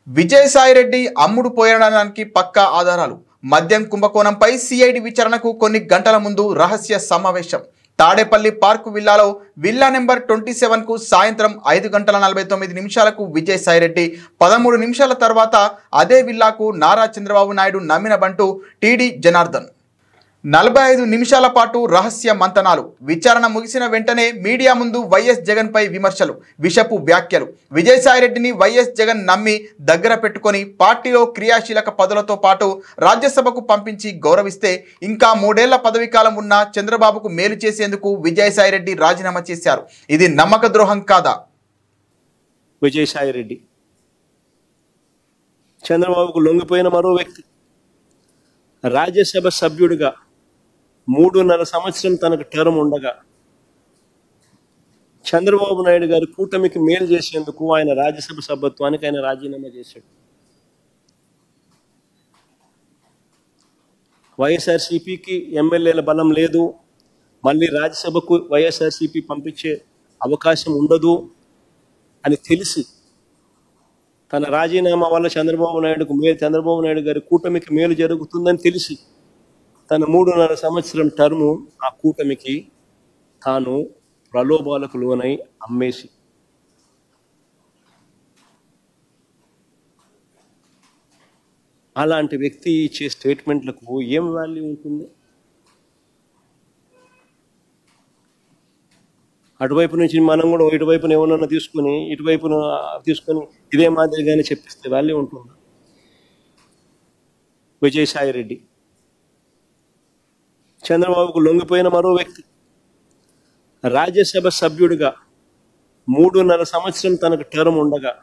విజయసాయిరెడ్డి అమ్ముడు పోయడానికి పక్కా ఆధారాలు. మద్యం కుంభకోణంపై సిఐడి విచారణకు కొన్ని గంటల ముందు రహస్య సమావేశం. తాడేపల్లి పార్కు విల్లాలో విల్లా నెంబర్ 27కు సాయంత్రం 5:49 విజయసాయిరెడ్డి 13 నిమిషాల తర్వాత అదే విల్లాకు నారా చంద్రబాబు నాయుడు నమ్మిన బంటూ టీడీ జనార్దన్ 45 నిమిషాల పాటు రహస్య మంతనాలు. విచారణ ముగిసిన వెంటనే మీడియా ముందు వైఎస్ జగన్ పై విమర్శలు, విషపు వ్యాఖ్యలు. విజయసాయిరెడ్డిని వైఎస్ జగన్ నమ్మి దగ్గర పెట్టుకొని పార్టీలో క్రియాశీలక పదవులతో పాటు రాజ్యసభకు పంపించి గౌరవిస్తే ఇంకా 3 ఏళ్ల పదవీకాలం ఉన్న చంద్రబాబుకు మేలు చేసేందుకు విజయసాయిరెడ్డి రాజీనామా చేశారు. ఇది నమ్మక ద్రోహం కాదా? విజయసాయిరెడ్డి చంద్రబాబుకు లొంగిపోయిన మరో వ్యక్తి. రాజ్యసభ సభ్యుడిగా 3.5 సంవత్సరం తనకు టర్మ్ ఉండగా చంద్రబాబు నాయుడు గారి కూటమికి మేలు చేసేందుకు ఆయన రాజ్యసభ సభ్యత్వానికి ఆయన రాజీనామా చేశాడు. వైఎస్ఆర్సీపీకి ఎమ్మెల్యేల బలం లేదు, మళ్ళీ రాజ్యసభకు వైఎస్ఆర్సీపీ పంపించే అవకాశం ఉండదు అని తెలిసి తన రాజీనామా వల్ల చంద్రబాబు నాయుడు గారి కూటమికి మేలు జరుగుతుందని తెలిసి తన 3.5 సంవత్సరం టర్ము ఆ కూటమికి తాను ప్రలోభాలకు లోనై అమ్మేసి అలాంటి వ్యక్తి ఇచ్చే స్టేట్మెంట్లకు ఏం వాల్యూ ఉంటుంది? అటువైపు నుంచి మనం కూడా ఇటువైపున ఏమన్నా తీసుకొని ఇటువైపున తీసుకొని ఇదే మాదిరిగానే చెప్పిస్తే వాల్యూ ఉంటుంది. విజయసాయిరెడ్డి చంద్రబాబుకు లొంగిపోయిన మరో వ్యక్తి. రాజ్యసభ సభ్యుడిగా 3.5 సంవత్సరం తనకు టర్మ్ ఉండగా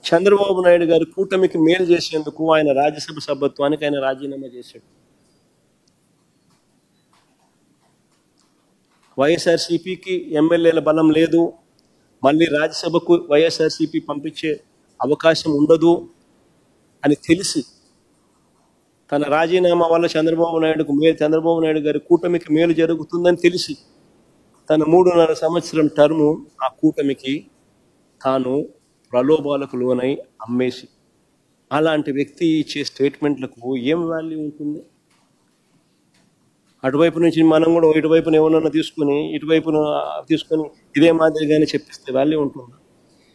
చంద్రబాబు నాయుడు గారి కూటమికి మేలు చేసేందుకు ఆయన రాజ్యసభ సభ్యత్వానికి ఆయన రాజీనామా చేశాడు. వైఎస్ఆర్సీపీకి ఎమ్మెల్యేల బలం లేదు, మళ్ళీ రాజ్యసభకు వైఎస్ఆర్సీపీ పంపించే అవకాశం ఉండదు అని తెలిసి తన రాజీనామా వల్ల చంద్రబాబు నాయుడు గారి కూటమికి మేలు జరుగుతుందని తెలిసి తన 3.5 సంవత్సరం టర్ము ఆ కూటమికి తాను ప్రలోభాలకు లోనై అమ్మేసి అలాంటి వ్యక్తి ఇచ్చే స్టేట్మెంట్లకు ఏం వాల్యూ ఉంటుంది? అటువైపు నుంచి మనం కూడా ఇటువైపున ఏమన్నా తీసుకొని ఇటువైపున తీసుకొని ఇదే మాదిరిగానే చెప్పిస్తే వాల్యూ ఉంటుంది.